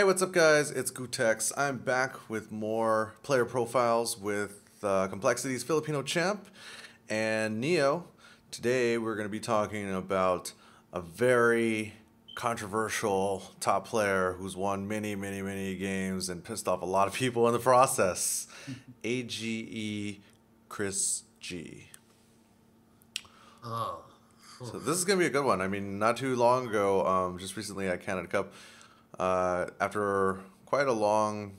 what's up, guys? It's Gootecks. I'm back with more player profiles with Complexity's Filipino Champ and Neo. Today, we're going to be talking about a very controversial top player who's won many games and pissed off a lot of people in the process. AGE.ChrisG. Oh. So this is going to be a good one. I mean, not too long ago, just recently at Canada Cup, after quite a long,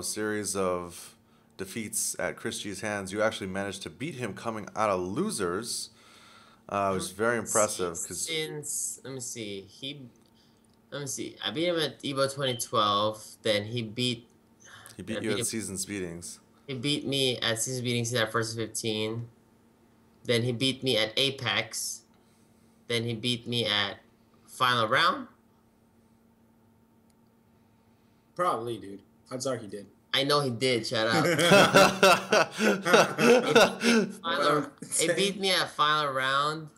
series of defeats at ChrisG's hands, you actually managed to beat him coming out of losers. It was very impressive because Let me see. I beat him at Evo 2012. Then he beat you at season's beatings. He beat me at season beatings at first 15. Then he beat me at Apex. Then he beat me at final round. Probably, dude. Odds are he did. I know he did. Shut up. He beat me at final round,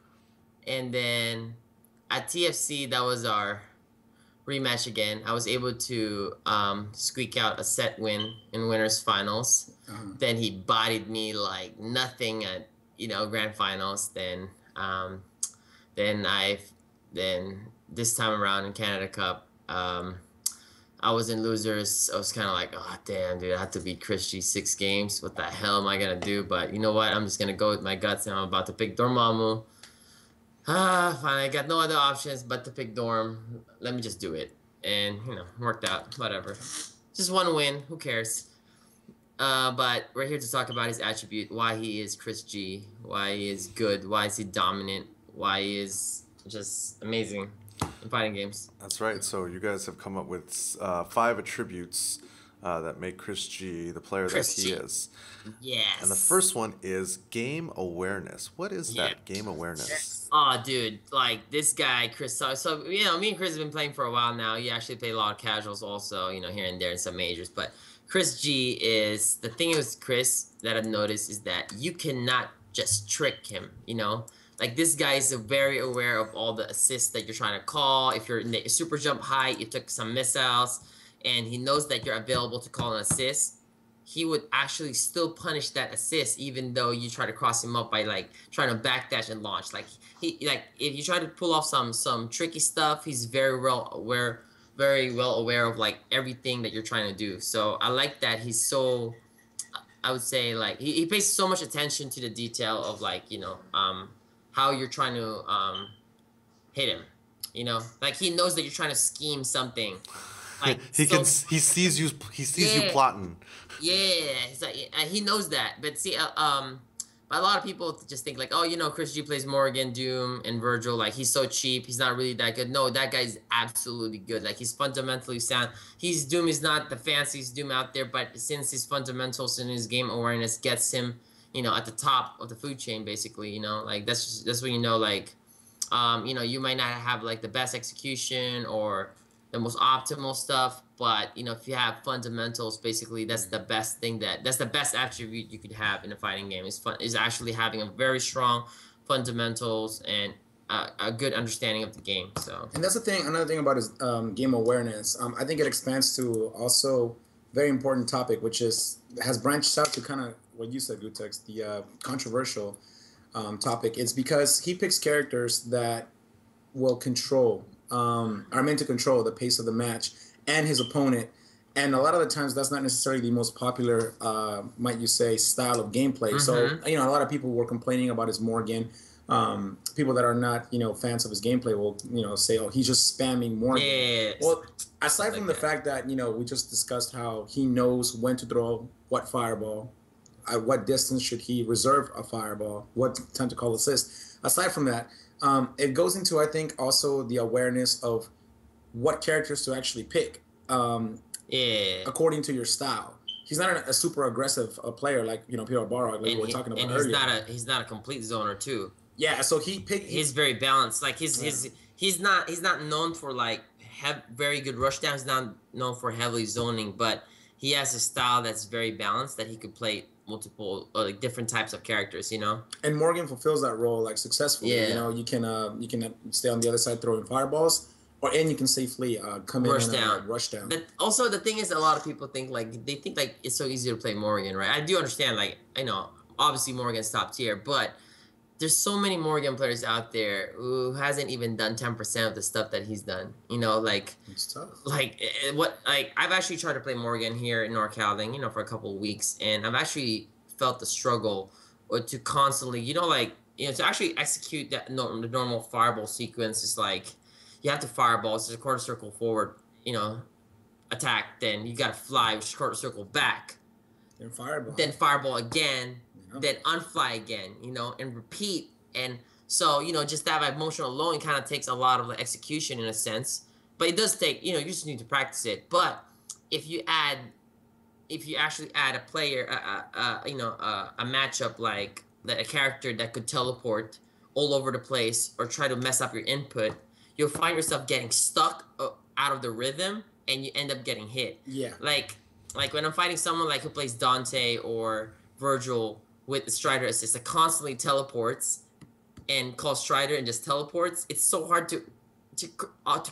and then at TFC that was our rematch again. I was able to squeak out a set win in winners finals. Then he bodied me like nothing at grand finals. Then this time around in Canada Cup, I was in losers. I was kind of like, oh, damn, dude, I have to beat ChrisG 6 games. What the hell am I going to do? But you know what? I'm just going to go with my guts, and I'm about to pick Dormammu. Fine, I got no other options but to pick Dorm. Let me just do it. And, worked out. Whatever. Just one win. Who cares? But we're here to talk about his attribute, why he is ChrisG, why he is good, why is he dominant, why he is just amazing in fighting games. That's right. So you guys have come up with 5 attributes that make ChrisG the player that he is. Yes. And the first one is game awareness. What is that game awareness? Yes. Oh, dude, like this guy, Chris. So me and Chris have been playing for a while now. He actually played a lot of casuals also, here and there in some majors. But ChrisG is, the thing with Chris that I've noticed is that you cannot just trick him, Like, this guy is very aware of all the assists that you're trying to call. If you're in the super jump height, you took some missiles, and he knows that you're available to call an assist. He would actually still punish that assist, even though you try to cross him up by, like, trying to backdash and launch. Like, if you try to pull off some tricky stuff, he's very well aware of, like, everything that you're trying to do. So I like that he's so, I would say, like, he pays so much attention to the detail of, like, how you're trying to hit him, like he knows that you're trying to scheme something. Like he sees you plotting. Yeah, he knows that. But see, a lot of people just think like, oh, ChrisG plays Morgan, Doom, and Virgil. Like, he's so cheap. He's not really that good. No, that guy's absolutely good. Like, he's fundamentally sound. Doom is not the fanciest Doom out there, but since his fundamentals and his game awareness gets him, at the top of the food chain, basically, like that's when like, you might not have like the best execution or the most optimal stuff, but if you have fundamentals, basically that's the best that's the best attribute you could have in a fighting game is actually having a very strong fundamentals and a good understanding of the game. So, and that's the thing. Another thing about his game awareness, I think it expands to also very important topic, which has branched out to kind of what you said, Gootecks, the controversial topic. It's because he picks characters that will are meant to control the pace of the match and his opponent. And a lot of the times that's not necessarily the most popular, might you say, style of gameplay. So, a lot of people were complaining about his Morgan. People that are not, fans of his gameplay will, say, oh, he's just spamming Morgan. Yes. Well, aside from the fact that, we just discussed how he knows when to throw what fireball, at what distance should he reserve a fireball, what time to call assist. Aside from that, it goes into, I think, also the awareness of what characters to actually pick according to your style. He's not a super aggressive player like, Pierre Barrog, like we were talking about earlier. And he's not a complete zoner, too. Yeah, so he's very balanced. Like, he's not known for, like, very good rush down. He's not known for heavily zoning, but he has a style that's very balanced that he could play multiple like different types of characters, And Morgan fulfills that role like successfully. Yeah. You can stay on the other side throwing fireballs, and you can safely come rush in and down. rush down. Also, the thing is, a lot of people think like it's so easy to play Morgan, right? I do understand, like, I know obviously Morgan's top tier, but there's so many Morgan players out there who hasn't even done 10% of the stuff that he's done. You know, like It's tough. like I've actually tried to play Morgan here in NorCal, you know, for a couple of weeks, and I've actually felt the struggle or to constantly, you know, like, you know, to actually execute the normal fireball sequence is like you have to fireball, so it's a quarter circle forward, you know, attack, then you gotta fly, which is quarter circle back, then fireball again, then unfly again, you know, and repeat. And so, you know, just that emotion alone kind of takes a lot of the execution in a sense, but it does take, you know, you just need to practice it. But if you actually add a player, you know, a matchup like that, a character that could teleport all over the place or try to mess up your input, you'll find yourself getting stuck out of the rhythm, and you end up getting hit. Yeah. Like when I'm fighting someone like who plays Dante or Virgil with the Strider assist that constantly teleports and calls Strider and just teleports, it's so hard to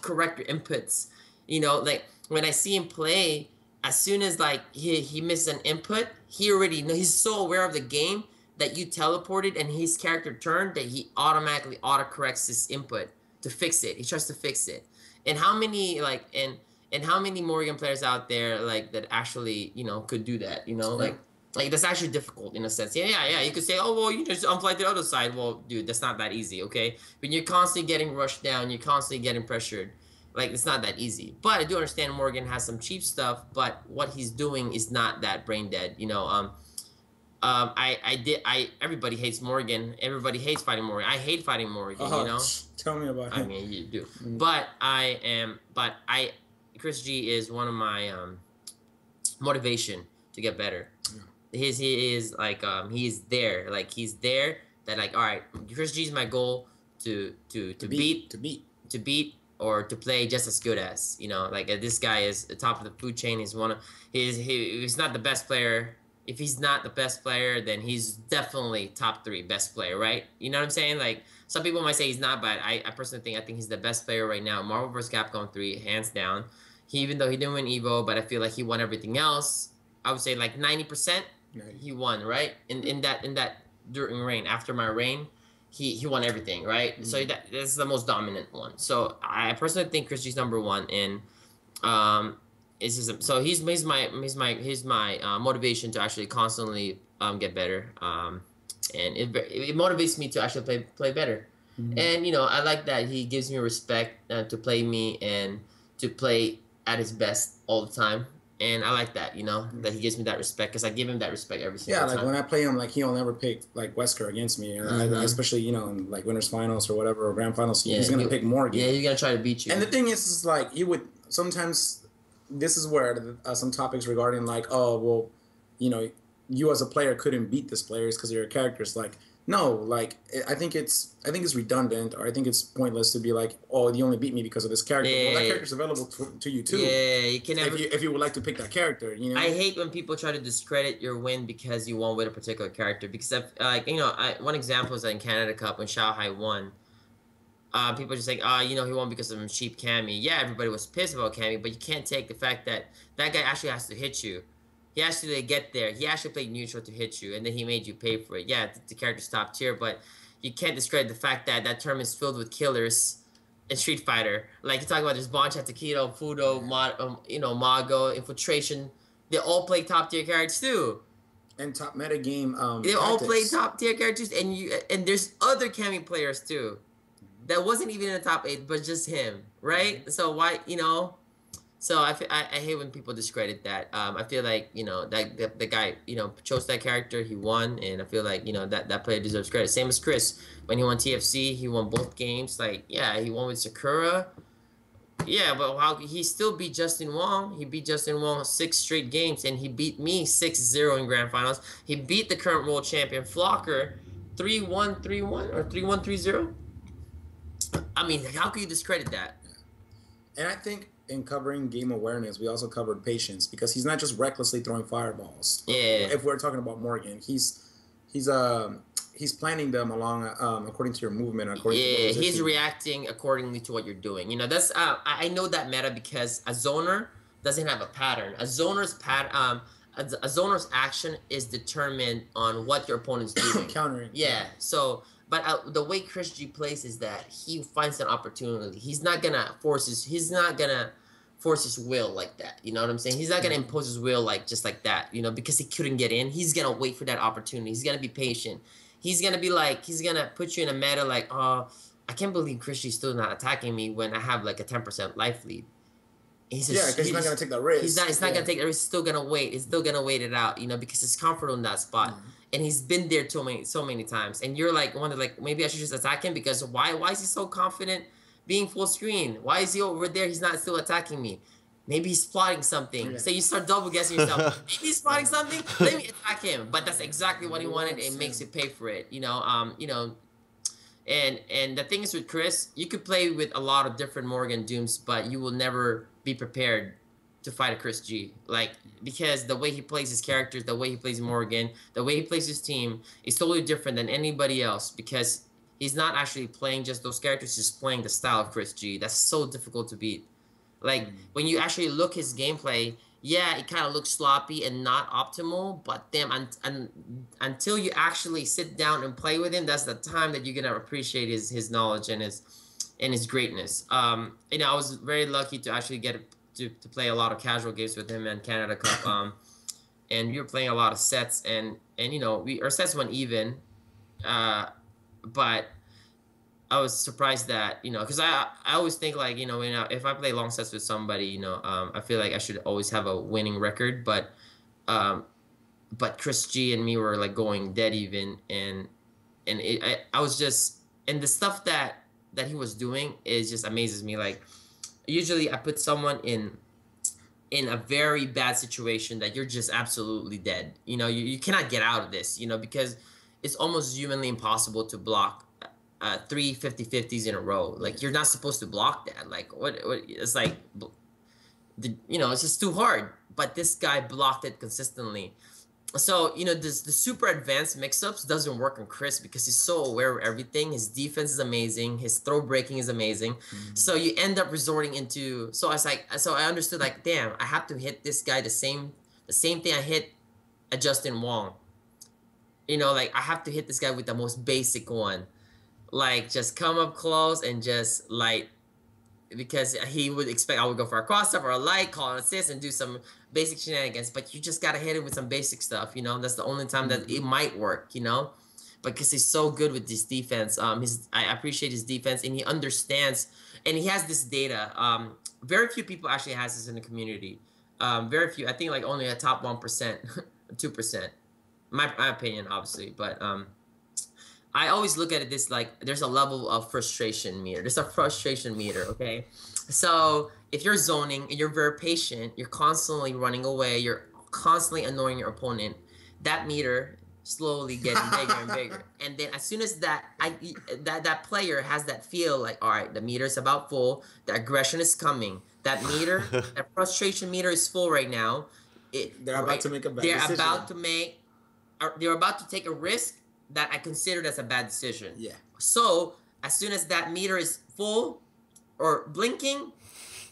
correct your inputs. You know, like when I see him play, as soon as like he misses an input, he already know, he's so aware of the game that you teleported and his character turned that he automatically autocorrects his input to fix it. He tries to fix it. And how many like and how many Morgan players out there like that actually, you know, could do that, you know, like that's actually difficult in a sense. Yeah. You could say, oh, well, you just unfly the other side. Well, dude, that's not that easy, okay? When you're constantly getting rushed down, you're constantly getting pressured. Like, it's not that easy. But I do understand Morgan has some cheap stuff, but what he's doing is not that brain dead, you know. Everybody hates Morgan. Everybody hates fighting Morgan. I hate fighting Morgan, you know? Tell me about him. I mean, you do. ChrisG is one of my motivation to get better. He is like he's there that like, all right, ChrisG is my goal to beat or to play just as good as, you know, like this guy is the top of the food chain. He's not the best player. If he's not the best player, then he's definitely top 3 best player, right? You know what I'm saying? Like, some people might say he's not, but I personally think he's the best player right now. Marvel vs. Capcom 3, hands down. Even though he didn't win Evo, but I feel like he won everything else. I would say like 90%. He won, right? In that during reign, after my reign, he won everything, right? Mm-hmm. So that's the most dominant one. So I personally think ChrisG's number 1, and so he's my motivation to actually constantly get better, and it motivates me to actually play better. Mm-hmm. And you know, I like that he gives me respect to play me and to play at his best all the time. And I like that, you know, that he gives me that respect, because I give him that respect every single time. Yeah, like when I play him, like he'll never pick like Wesker against me, and especially, you know, in like winners finals or whatever, or grand finals, he's gonna pick Morgan. Yeah, he's gonna try to beat you. And the thing is like he would sometimes. This is where some topics regarding like, oh well, you know, you as a player couldn't beat this player because your character's like. No, like I think it's redundant, or I think it's pointless to be like, oh, you only beat me because of this character. Yeah, well, that character's available to you too. Yeah, you can never. If you would like to pick that character, you know. I hate when people try to discredit your win because you won with a particular character. Because you know, one example is in Canada Cup when Shanghai won. People just like, you know, he won because of him cheap Cammy. Yeah, everybody was pissed about Cammy, but you can't take the fact that that guy actually has to hit you. He actually get there. He actually played neutral to hit you, and then he made you pay for it. Yeah, the character's top tier, but you can't discredit the fact that that tournament is filled with killers in Street Fighter. Like you talk about, there's Boncha, Takedo, Fudo, you know, Mago, Infiltration. They all play top tier characters too. And top meta game. They all play top tier characters, and there's other Cammy players too. That wasn't even in the top 8, but just him, right? So why, you know? So I hate when people discredit that. I feel like, you know, that the guy, you know, chose that character, he won, and I feel like, you know, that player deserves credit. Same as Chris. When he won TFC, he won both games. Like, yeah, he won with Sakura. Yeah, but how he still beat Justin Wong. He beat Justin Wong 6 straight games, and he beat me 6-0 in grand finals. He beat the current world champion Flocker 3-1, 3-1, or 3-1, 3-0. I mean, how can you discredit that? And I think in covering game awareness, we also covered patience, because he's not just recklessly throwing fireballs. Yeah. If we're talking about Morgan, he's he's planning them along according to your movement, according to Yeah, what he's position. reacting accordingly to what you're doing. You know, that's I know that meta because a zoner doesn't have a pattern. A zoner's action is determined on what your opponent's doing. Countering. Yeah. So, but the way ChrisG plays is that he finds an opportunity. He's not gonna force his will like that. You know what I'm saying? He's not gonna impose his will like just like that. You know, because he couldn't get in. He's gonna wait for that opportunity. He's gonna be patient. He's gonna be like, he's gonna put you in a meta like, oh, I can't believe ChrisG's still not attacking me when I have like a 10% life lead. Because he's not gonna take that risk. He's not gonna take that risk. He's still gonna wait. He's still gonna wait it out, you know, because he's comfortable in that spot. And he's been there so many times. And you're like wondering like maybe I should just attack him because why is he so confident being full screen? Why is he over there? He's not still attacking me. Maybe he's plotting something. Yeah. So you start double guessing yourself. Maybe he's plotting something. Let me attack him. But that's exactly what he wanted. It makes you pay for it. You know. And the thing is with Chris, you could play with a lot of different Morgan Dooms, but you will never be prepared to fight a ChrisG. Like, because the way he plays his characters, the way he plays Morgan, the way he plays his team is totally different than anybody else because he's not actually playing just those characters, he's playing the style of ChrisG. That's so difficult to beat. Like, when you actually look his gameplay, yeah, it kind of looks sloppy and not optimal, but damn, until you actually sit down and play with him, that's the time that you're going to appreciate his knowledge and his greatness. You know, I was very lucky to actually get to play a lot of casual games with him and Canada Cup. And we were playing a lot of sets, and you know, our sets went even, but I was surprised that, you know, because I always think like, you know, if I play long sets with somebody, you know, I feel like I should always have a winning record, but ChrisG and me were like going dead even, and I was just, and the stuff that he was doing is just amazes me. Like, usually I put someone in a very bad situation that you're just absolutely dead. You know, you cannot get out of this, you know, because it's almost humanly impossible to block 3 50-50s in a row. Like, you're not supposed to block that. Like, what it's like, you know, it's just too hard. But this guy blocked it consistently. So, you know, the super advanced mix-ups doesn't work on Chris because he's so aware of everything. His defense is amazing. His throw breaking is amazing. So you end up resorting into, so I understood like, damn, I have to hit this guy the same thing I hit a Justin Wong. You know, like, I have to hit this guy with the most basic one. Like, just come up close and just light, because he would expect I would go for a cross up or a light, call an assist, and do some basic shenanigans. But you just gotta hit it with some basic stuff, you know. That's the only time that it might work, you know. Because he's so good with this defense. I appreciate his defense, and he understands, and he has this data. Very few people actually has this in the community. Very few. I think like only a top 1%, 2%. My opinion, obviously, but I always look at it this like there's a level of frustration meter. There's a frustration meter, okay? So if you're zoning and you're very patient, you're constantly running away, you're constantly annoying your opponent, that meter slowly getting bigger and bigger. And then as soon as that player has that feel like, all right, the meter is about full, the aggression is coming, that meter, that frustration meter is full right now. They're about to make a bad decision. They're about to take a risk that I considered as a bad decision. Yeah. So as soon as that meter is full or blinking,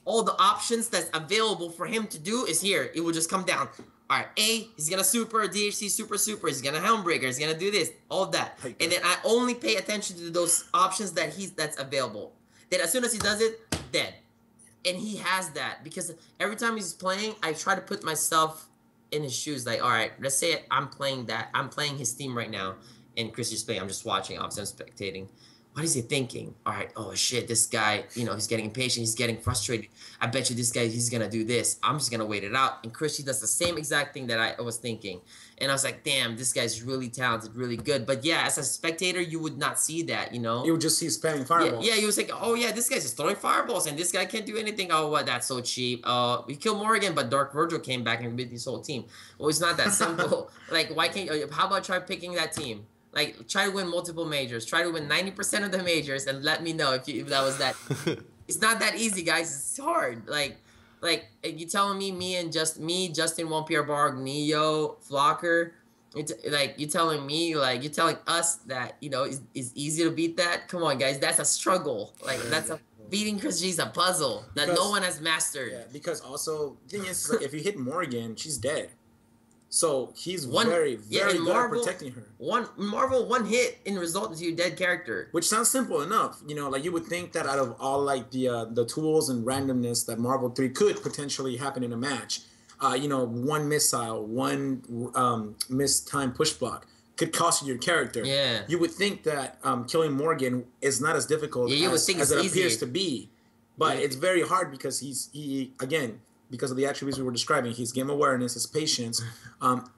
all the options that's available for him to do is here. It will just come down. All right, A, he's gonna super DHC super. He's gonna helmbreaker. He's gonna do this, all that, and then I only pay attention to those options that's available. Then as soon as he does it, dead. And he has that because every time he's playing, I try to put myself in his shoes. Like, all right, let's say I'm playing his team right now. And Chris is playing, I'm just watching, obviously I'm spectating. What is he thinking? All right, oh shit, this guy, you know, he's getting impatient, he's getting frustrated. I bet you this guy, he's gonna do this. I'm just gonna wait it out. And Chris, he does the same exact thing that I was thinking. And I was like, damn, this guy's really talented, really good. But yeah, as a spectator, you would not see that, you know? You would just see spamming fireballs. Yeah, you would think, oh yeah, this guy's just throwing fireballs and this guy can't do anything. Oh, what, that's so cheap. We killed Morgan, but Dark Virgil came back and beat his whole team. Well, it's not that simple. Like, why can't you, how about try picking that team? Like, try to win multiple majors. Try to win 90% of the majors, and let me know if that was that. It's not that easy, guys. It's hard. Like you telling me, Justin Wong, Pierre Barg, Neo, Flocker, Like you telling me, like you're telling us that is easy to beat that. Come on, guys, that's a struggle. Like beating Chris G is a puzzle that no one has mastered. Yeah, because also the thing is like if you hit Morgan, she's dead. So he's very good at protecting her. One hit in result to your dead character. Which sounds simple enough. Like you would think that out of all like the tools and randomness that Marvel 3 could potentially happen in a match, one missile, one missed time push block could cost you your character. Yeah. You would think that killing Morgan is not as difficult as it appears to be. But it's very hard because he again, because of the attributes we were describing, his game awareness, his patience.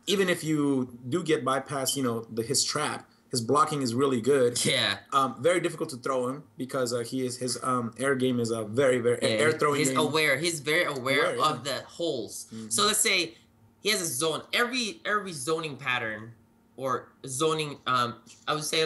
Even if you do get bypass, his trap, his blocking is really good. Yeah. Very difficult to throw him because his air game is a very air throwing. He's aware. He's very aware of the holes. Mm-hmm. So let's say he has a zone. Every zoning pattern or zoning, I would say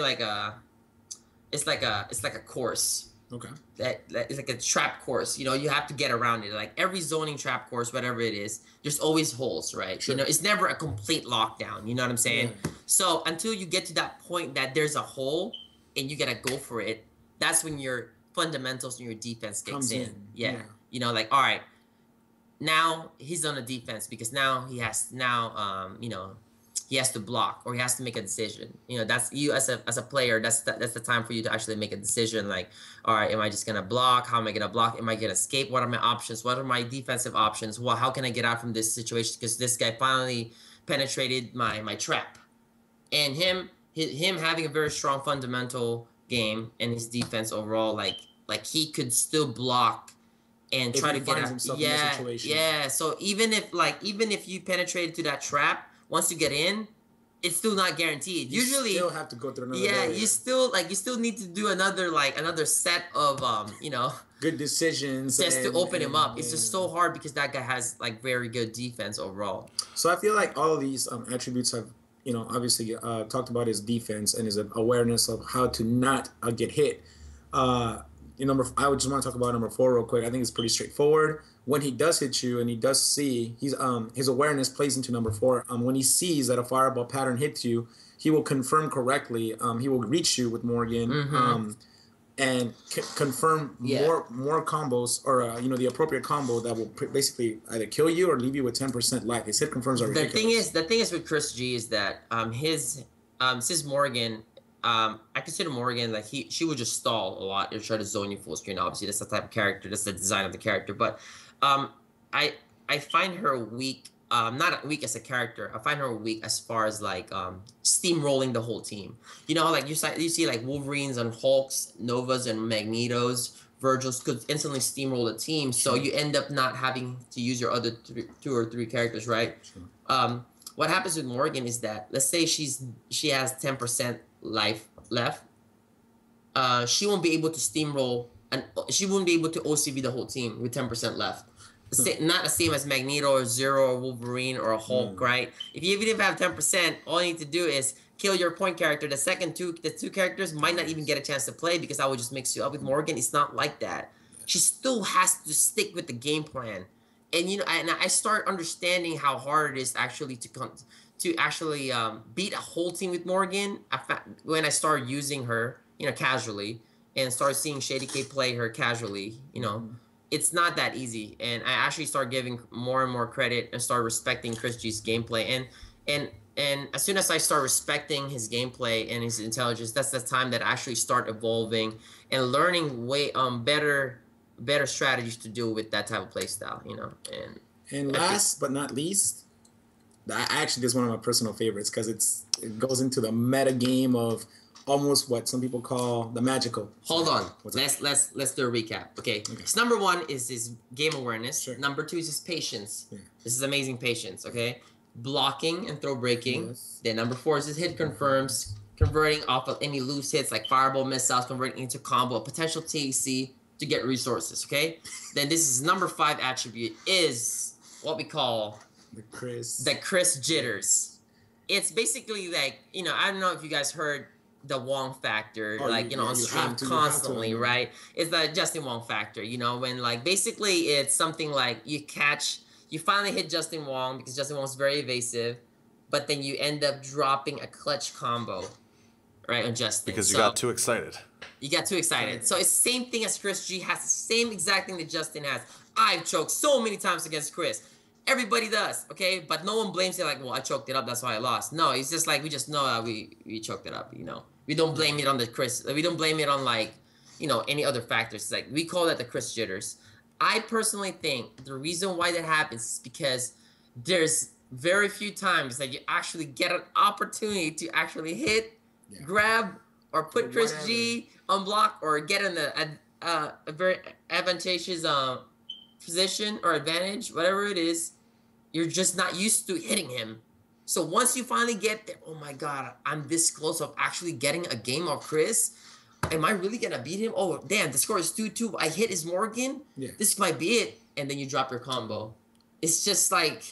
it's like a course. Okay. That is like a trap course. You have to get around it. Like every zoning trap course, whatever it is, there's always holes, right? Sure. It's never a complete lockdown. You know what I'm saying? Yeah. So until you get to that point that there's a hole and you gotta go for it, that's when your fundamentals and your defense kicks in. Yeah. Like all right, now he's on a defense because now he has he has to block or he has to make a decision. That's you as a player. That's the time for you to actually make a decision. Like, all right, am I just gonna block? How am I gonna block? Am I gonna escape? What are my options? What are my defensive options? Well, how can I get out from this situation? Because this guy finally penetrated my trap, and him having a very strong fundamental game and his defense overall, like he could still block and try to get out. Yeah. So even if you penetrated to that trap. Once you get in, it's still not guaranteed. Usually, you still have to go through another. Yeah, you still need to do another set of good decisions just to open him up. It's just so hard because that guy has like very good defense overall. So I feel like all of these attributes have obviously talked about his defense and his awareness of how to not get hit. I would just want to talk about number 4 real quick. I think it's pretty straightforward. When he does hit you and he does see, his awareness plays into number 4. When he sees that a fireball pattern hits you, he will confirm correctly. He will reach you with Morgan and confirm more combos or the appropriate combo that will basically either kill you or leave you with 10% life. His hit confirms are ridiculous. The thing is with Chris G is that since Morgan. I consider Morgan like she would just stall a lot and try to zone you full screen. Obviously, that's the type of character. That's the design of the character. But I find her weak. Not weak as a character. I find her weak as far as like steamrolling the whole team. Like you see like Wolverines and Hulks, Novas and Magnetos, Virgils could instantly steamroll the team. So you end up not having to use your other 2 or 3 characters, right? Sure. What happens with Morgan is that let's say she has 10% life left. She won't be able to steamroll and she won't be able to OCV the whole team with 10% left. Not the same as Magneto or Zero or Wolverine or a Hulk, right? If you even have 10%, all you need to do is kill your point character. The two characters might not even get a chance to play because I would just mix you up with Morgan. It's not like that. She still has to stick with the game plan. And and I start understanding how hard it is actually to actually beat a whole team with Morgan. When I started using her, casually, and started seeing Shady K play her casually, it's not that easy. And I actually start giving more and more credit and start respecting Chris G's gameplay. And as soon as I start respecting his gameplay and his intelligence, that's the time that I actually start evolving and learning way better strategies to deal with that type of play style, And last but not least, this is one of my personal favorites because it goes into the meta game of almost what some people call the magical. Hold on, let's do a recap. Okay. So number 1 is his game awareness. Sure. Number 2 is his patience. Yeah. This is amazing patience. Okay, blocking and throw breaking. Yes. Then number 4 is his hit confirms, converting off of any loose hits like fireball missiles, converting into combo, potential TAC. To get resources, okay? Then this is number 5 attribute is what we call the Chris jitters. It's basically like, I don't know if you guys heard the Wong factor, on stream constantly, right? It's the Justin Wong factor, when like basically it's something like you finally hit Justin Wong because Justin Wong's very evasive. but then you end up dropping a clutch combo, right, on Justin. Because you got too excited. You got too excited. So it's the same thing as ChrisG has, the same exact thing that Justin has. I've choked so many times against Chris. Everybody does, okay? But no one blames it like, well, I choked it up, that's why I lost. No, it's just like, we just know that we choked it up, you know? We don't blame it on the Chris. We don't blame it on, like, you know, any other factors. It's like, we call that the Chris jitters. I personally think the reason why that happens is because there's very few times that you actually get an opportunity to actually hit, grab, or put ChrisG on block, or get in a very advantageous position or advantage, whatever it is. You're just not used to hitting him. So once you finally get there, oh my God, I'm this close of actually getting a game of Chris. Am I really gonna beat him? Oh damn, the score is 2-2. I hit his Morgan. Yeah. This might be it. And then you drop your combo. It's just like,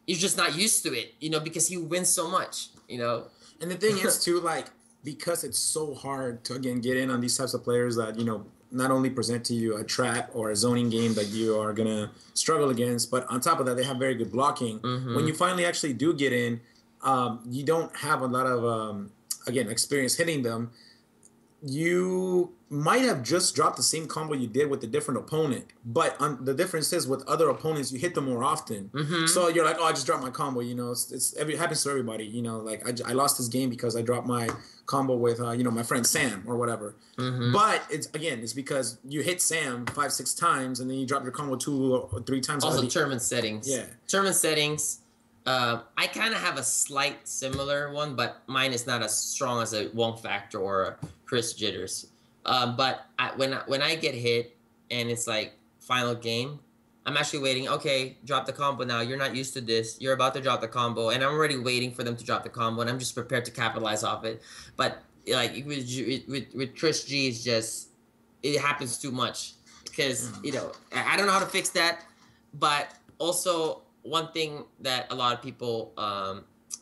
you're just not used to it, you know, because he wins so much, you know. And the thing is too, like, because it's so hard to, again, get in on these types of players that, you know, not only present to you a trap or a zoning game that you are going to struggle against, but on top of that, they have very good blocking. When you finally actually do get in, you don't have a lot of, again, experience hitting them. You might have just dropped the same combo you did with a different opponent, but the difference is with other opponents, you hit them more often. So you're like, oh, I just dropped my combo. You know, it happens to everybody. You know, like I lost this game because I dropped my combo with, you know, my friend Sam or whatever. But it's because you hit Sam 5-6 times and then you drop your combo 2 or 3 times. Also, tournament settings. Yeah. Tournament settings. I kind of have a slight similar one, but mine is not as strong as a Wong Factor or a Chris Jitters. But when I get hit and it's like final game, I'm actually waiting. Okay, drop the combo now. You're not used to this. You're about to drop the combo, and I'm already waiting for them to drop the combo, and I'm just prepared to capitalize off it. But like with ChrisG, it's just, it happens too much because you know, I don't know how to fix that. But also, one thing that a lot of people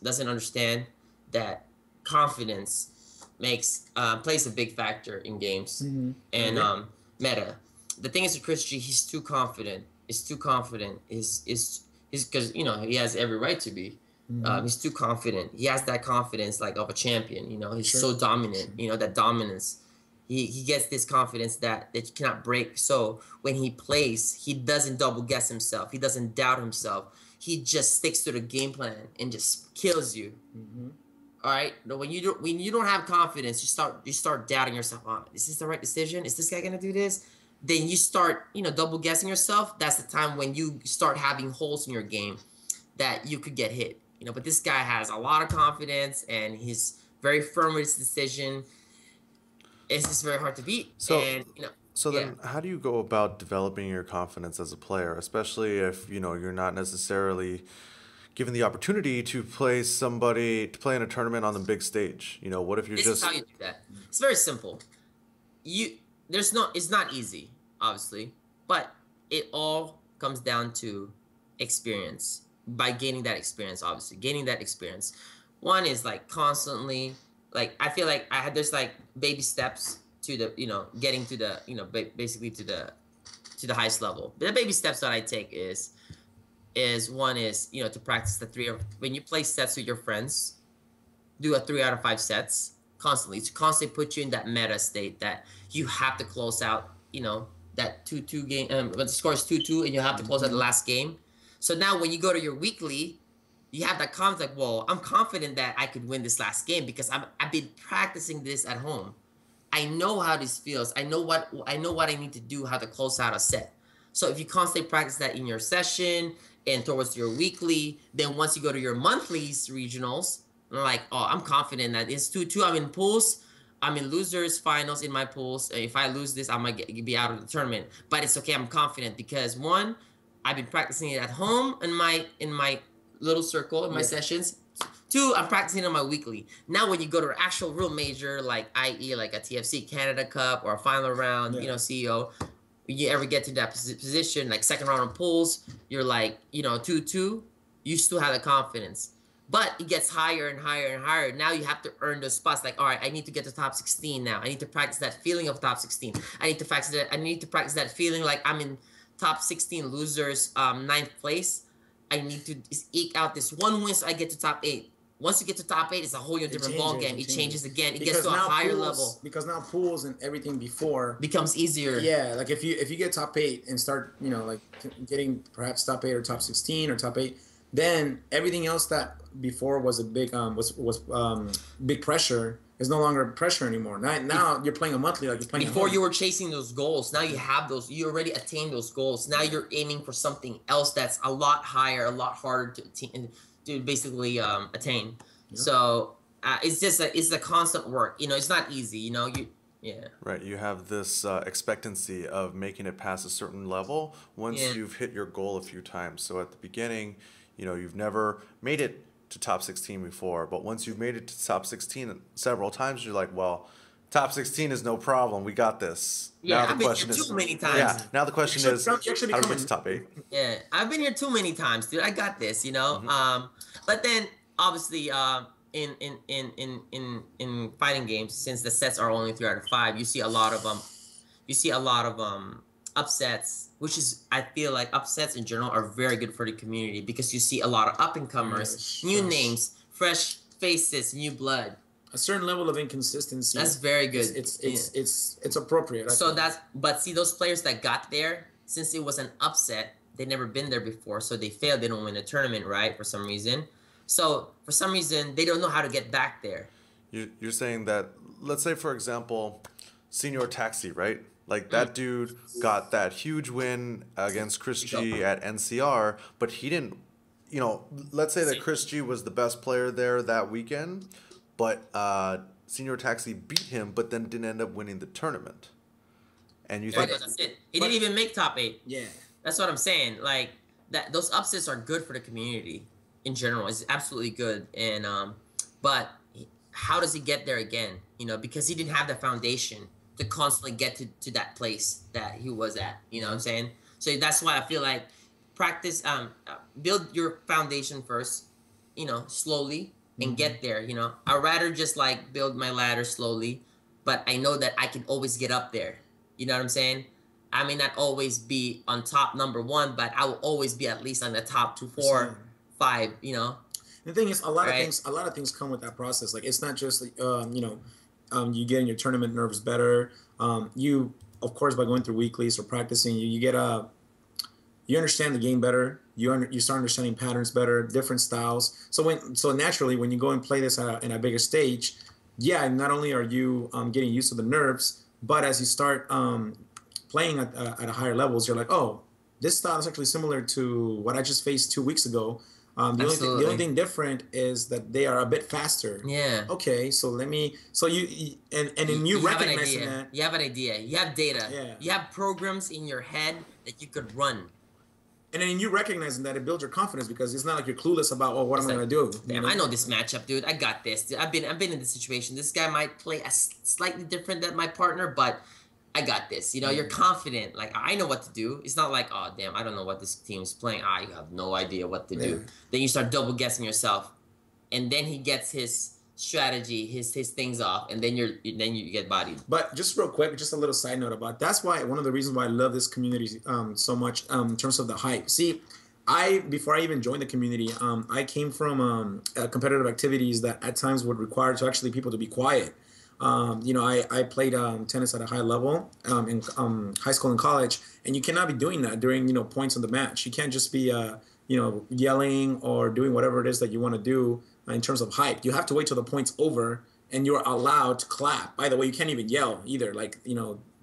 doesn't understand, that confidence plays a big factor in games and meta. The thing is with ChrisG, he's too confident. He's too confident. Is because, you know, he has every right to be. He's too confident. He has that confidence like of a champion. You know, he's so dominant. You know, that dominance. He gets this confidence that you cannot break. So when he plays, he doesn't double guess himself. He doesn't doubt himself. He just sticks to the game plan and just kills you. All right. But when you don't have confidence, you start doubting yourself. Oh, is this the right decision? Is this guy gonna do this? Then you start, you know, double guessing yourself. That's the time when you start having holes in your game that you could get hit. You know, but this guy has a lot of confidence and he's very firm with his decision. It's just very hard to beat. So, and, you know, so then how do you go about developing your confidence as a player, especially if, you know, you're not necessarily given the opportunity to play in a tournament on the big stage? You know, what if you're this just... is how you do that. It's very simple. It's not easy, obviously, but it all comes down to experience. By gaining that experience, obviously, one is like constantly, like, I feel like there's like baby steps to the, you know, getting to the, you know, basically to the highest level. The baby steps that I take is one is, you know, to practice when you play sets with your friends, do a 3 out of 5 sets constantly, to constantly put you in that meta state that you have to close out, you know, that 2-2 game, when the score is 2-2 and you have to close out the last game. So now when you go to your weekly, you have that confidence, like, well, I'm confident that I could win this last game because I've been practicing this at home. I know how this feels. I know what I need to do, how to close out a set. So if you constantly practice that in your session and towards your weekly, then once you go to your monthlies, regionals, you're like, oh, I'm confident that it's 2-2. I'm in pools. I'm in losers finals in my pools. If I lose this, I might be out of the tournament. But it's okay. I'm confident because, one, I've been practicing it at home in my little circle in my sessions. 2, I'm practicing on my weekly. Now when you go to an actual real major, like i.e. like a TFC Canada Cup or a final round, you know, CEO, you ever get to that position, like second round of pools, you're like, you know, 2-2, you still have the confidence. But it gets higher and higher and higher. Now you have to earn those spots. Like, all right, I need to get to top 16 now. I need to practice that feeling of top 16. I need to practice that feeling like I'm in top 16 losers, 9th place. I need to eke out this one win so I get to top 8. Once you get to top 8, it's a whole different ball game. It changes again. It gets to a higher level. Because now pools and everything before becomes easier. Yeah, like if you get top 8 and start, like getting perhaps top 8 or top 16 or top 8, then everything else that before was a big big pressure is no longer pressure anymore. Now you're playing a monthly, like you're playing. Before you were chasing those goals. Now you have those. You already attained those goals. Now you're aiming for something else that's a lot higher, a lot harder to attain. To basically attain. Yeah. So it's just it's a constant work. It's not easy. Right. You have this expectancy of making it past a certain level once you've hit your goal a few times. So at the beginning, you've never made it to top 16 before, but once you've made it to top 16 several times, you're like, well, top 16 is no problem. We got this. Yeah, I've been here too many times. Yeah. Now the question is, how do we get to top 8? Yeah, I've been here too many times, dude. I got this. But then obviously, in fighting games, since the sets are only 3 out of 5, you see a lot of upsets, which is, I feel like upsets in general are very good for the community because you see a lot of up-and-comers, new names, fresh faces, new blood. A certain level of inconsistency. That's very good. It's appropriate. But see, those players that got there, since it was an upset, they'd never been there before, so they failed. They don't win a tournament, right? For some reason. So for some reason, they don't know how to get back there. You're saying that, let's say, for example, Senior Taxi, right? Like that dude got that huge win against ChrisG at NCR, but he didn't, let's say that ChrisG was the best player there that weekend, but Senior Taxi beat him, but then didn't end up winning the tournament. And you think that's it. He didn't even make top 8. Yeah. That's what I'm saying. Like that, those upsets are good for the community in general. It's absolutely good. And but how does he get there again? Because he didn't have the foundation to constantly get to that place that he was at. You know what I'm saying? So that's why I feel like practice, build your foundation first. Slowly and get there. I'd rather just like build my ladder slowly, but I know that I can always get up there. You know what I'm saying? I may not always be on top number 1, but I will always be at least on the top 2, 4, 5. The thing is, a lot of things come with that process. Like it's not just you getting your tournament nerves better. You, of course, by going through weeklies or practicing, you get you understand the game better. You start understanding patterns better, different styles. So naturally, when you go and play this in a bigger stage, not only are you getting used to the nerves, but as you start playing at a higher levels, you're like, oh, this style is actually similar to what I just faced 2 weeks ago. The only thing different is that they are a bit faster. Yeah. Okay, so let me. So you recognizing that. You have an idea. You have data. Yeah. You have programs in your head that you could run. And then you recognizing that, it builds your confidence because it's not like you're clueless about, what am I going to do? Damn, I know this matchup, dude. I got this. Dude. I've been in this situation. This guy might play slightly different than my partner, but I got this. You're confident. Like, I know what to do. It's not like, oh, damn, I don't know what this team is playing. You have no idea what to do. Then you start double guessing yourself. And then he gets his strategy, his things off, and then you get bodied. But just real quick, just a little side note about that's why one of the reasons why I love this community so much in terms of the hype. See, before I even joined the community, I came from competitive activities that at times would require people to be quiet. I played tennis at a high level in high school and college, and you cannot be doing that during points of the match. You can't just be yelling or doing whatever it is that you want to do in terms of hype. You have to wait till the point's over and you're allowed to clap. By the way, you can't even yell either,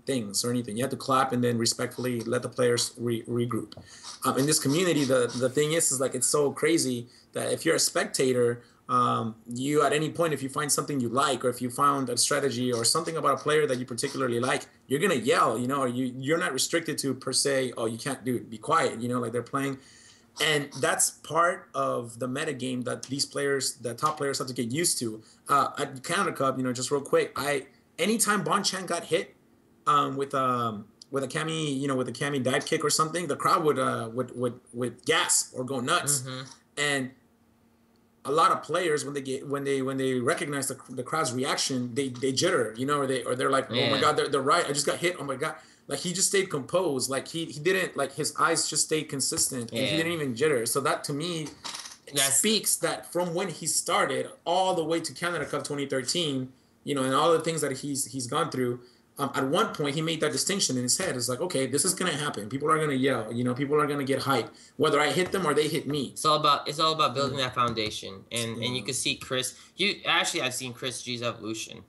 things or anything. You have to clap and then respectfully let the players regroup. In this community, the thing is like it's so crazy that if you're a spectator, you at any point, if you find something you like, or if you found a strategy or something about a player that you particularly like, you're gonna yell, or you're not restricted to per se, oh, you can't do it, be quiet, like they're playing. And that's part of the meta game that these players, the top players, have to get used to. At Canada Cup, just real quick, anytime Bonchan got hit with a Kami, with a Kami dive kick or something, the crowd would gasp or go nuts. Mm-hmm. And a lot of players, when they recognize the crowd's reaction, they jitter, or they're like, oh my God, they're right, I just got hit, oh my God. like he just stayed composed. Like he didn't, like his eyes just stayed consistent, and he didn't even jitter. So that to me speaks that from when he started all the way to Canada Cup 2013, you know, and all the things that he's gone through. At one point, he made that distinction in his head. It's like, okay, this is gonna happen. People are gonna yell. You know, people are gonna get hyped, whether I hit them or they hit me. It's all about building that foundation, and you can see Chris. I've seen Chris G's evolution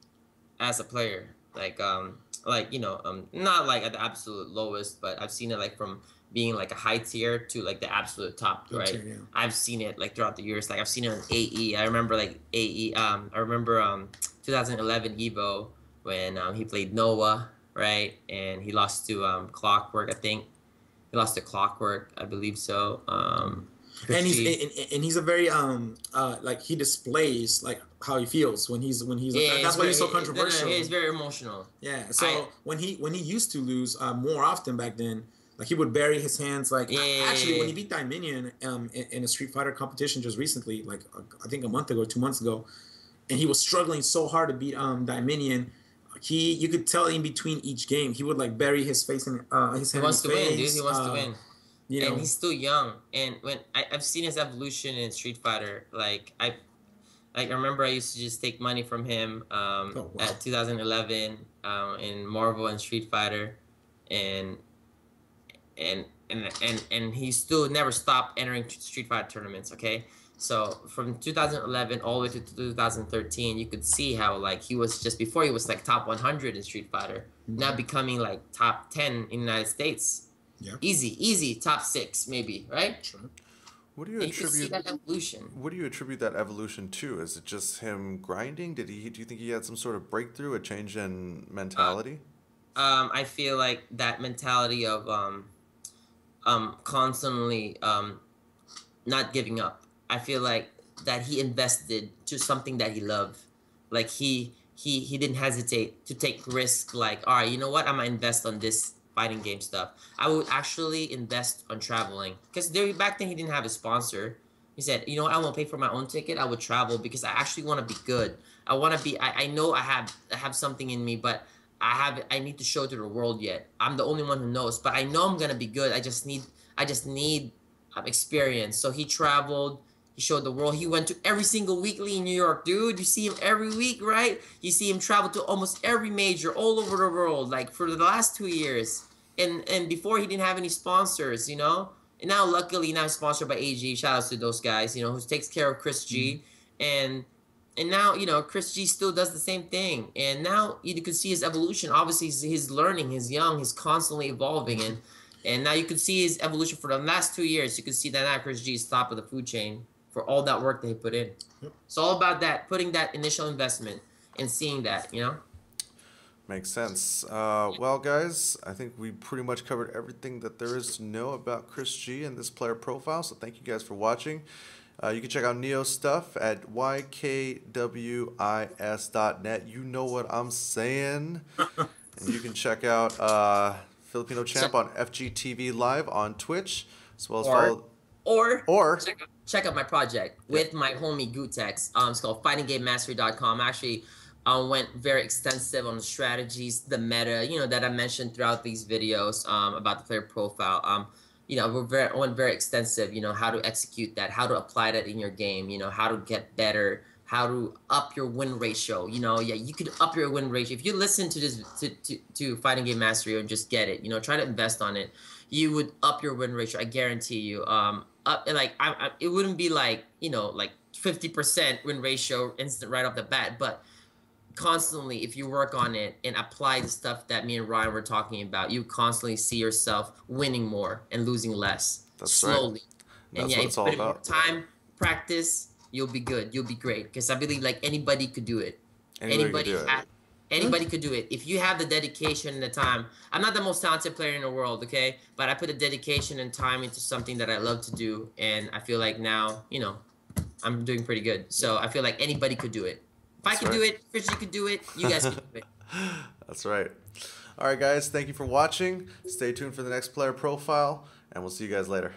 as a player. Not like at the absolute lowest, but I've seen it like from being like a high tier to like the absolute top, right? Tier, yeah. I've seen it like throughout the years. Like I've seen it on AE. I remember like AE. I remember 2011 Evo when he played Noah, right? And he lost to Clockwork, I think. He lost to Clockwork, I believe so. And he's a very like he displays like how he feels when he's that's why he's so controversial. He's very emotional. Yeah. So when he used to lose more often back then, like he would bury his hands. Like actually, when he beat Dominion in a Street Fighter competition just recently, like I think a month ago, 2 months ago, and he was struggling so hard to beat Dominion. You could tell in between each game he would like bury his face in his hands. He wants to win, dude. He wants to win. You know? And he's still young. And when I've seen his evolution in Street Fighter, I remember I used to just take money from him at 2011 in Marvel and Street Fighter, and he still never stopped entering Street Fighter tournaments. Okay, so from 2011 all the way to 2013, you could see how like he was just before he was like top 100 in Street Fighter, now becoming like top 10 in the United States. Yeah. Easy, top 6 maybe, right? Sure. What do you attribute that evolution? What do you attribute that evolution to? Is it just him grinding? Do you think he had some sort of breakthrough, a change in mentality? I feel like that mentality of constantly not giving up. I feel like that he invested to something that he loved. Like he didn't hesitate to take risks. Like, all right, you know what? I'm gonna invest on this fighting game stuff. I would actually invest on traveling because back then he didn't have a sponsor. He said, you know what? I won't pay for my own ticket. I would travel because I actually want to be good. I want to be. I know I have something in me, but I need to show it to the world yet. I'm the only one who knows, but I know I'm gonna be good. I just need experience. So he traveled. He showed the world. He went to every single weekly in New York, dude. You see him every week, right? You see him travel to almost every major all over the world, like for the last 2 years. And before he didn't have any sponsors, you know. And now, luckily, now he's sponsored by AGE. Shout outs to those guys, you know, who takes care of ChrisG. And now, you know, ChrisG still does the same thing. And now you can see his evolution. Obviously, he's learning. He's young. He's constantly evolving. And now you can see his evolution for the last 2 years. You can see that now ChrisG is top of the food chain for all that work that he put in. Yep. It's all about that, putting that initial investment and seeing that, you know? Makes sense. Well, guys, I think we pretty much covered everything that there is to know about ChrisG and this player profile, so thank you guys for watching. You can check out Neo's stuff at ykwis.net. You know what I'm saying. And you can check out Filipino Champ on FGTV Live on Twitch, as well as follow... Check out my project with my homie Gootecks. It's called fightinggamemastery.com. Actually, went very extensive on the strategies, the meta, you know, that I mentioned throughout these videos about the player profile. You know, went very extensive, you know, how to execute that, how to apply that in your game, you know, how to get better, how to up your win ratio. You know, yeah, you could up your win ratio. If you listen to this, to Fighting Game Mastery and just get it, you know, try to invest on it, you would up your win ratio. I guarantee you. It wouldn't be like, you know, like 50% win ratio instant right off the bat, but constantly, if you work on it and apply the stuff that me and Ryan were talking about, you constantly see yourself winning more and losing less. That's slowly. Right. That's what it's all about. Time, practice, you'll be good. You'll be great. Because I believe like anybody could do it. Anybody could do it. If you have the dedication and the time. I'm not the most talented player in the world, okay? But I put the dedication and time into something that I love to do. And I feel like now, you know, I'm doing pretty good. So I feel like anybody could do it. If I can do it, ChrisG could do it, you guys can do it. That's right. All right, guys. Thank you for watching. Stay tuned for the next player profile, and we'll see you guys later.